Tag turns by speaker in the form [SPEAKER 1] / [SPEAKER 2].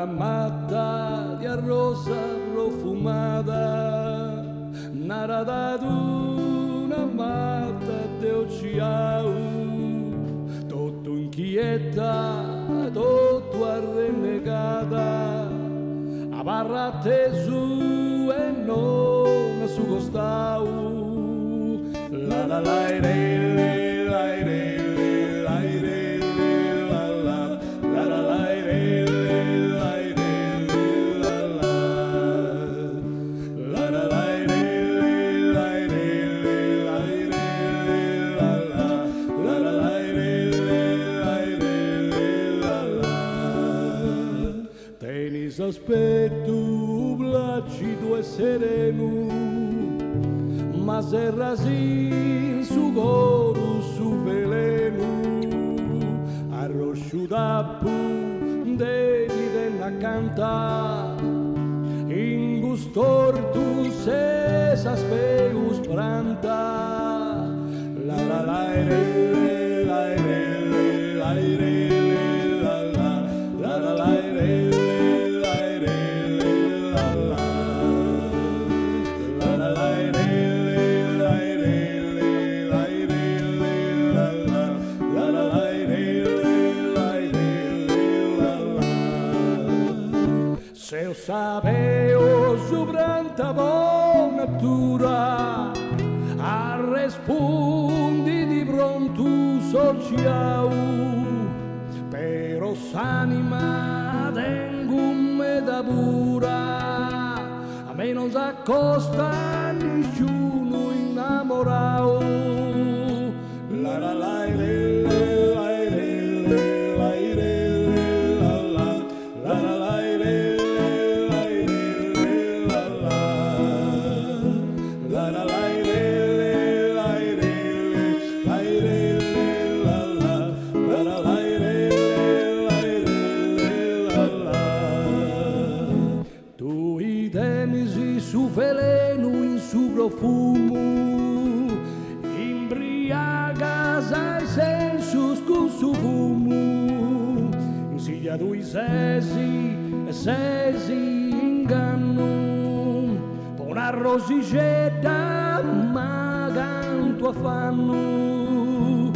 [SPEAKER 1] una matta di rosa profumata, narada d'una matta de oceano, tutto inquieta, tutto arrennegata, a barra tesu e non su costau. La la la re la re la re la la la la la re la re la la la la la re la re la re la la la la la re la la. Teni sospetto placido e sereno, ma se rasin su coro, su veleno, arrosciutapu devi a canta, in gustor tu se s'aspeus pranta, la la la re la re la re la la la la la re. Se io sapevo su branta natura, a rispondi di pronto sociau, però s'anima tengo me da pura, a me non s'accosta nessuno innamorao. La la la re la re la re la la la la la re. Su veleno in su profumo, imbriagas ai sensus con su fumo, insiglia dui sesi e sesi inganno, una rosicetta ma canto affanno.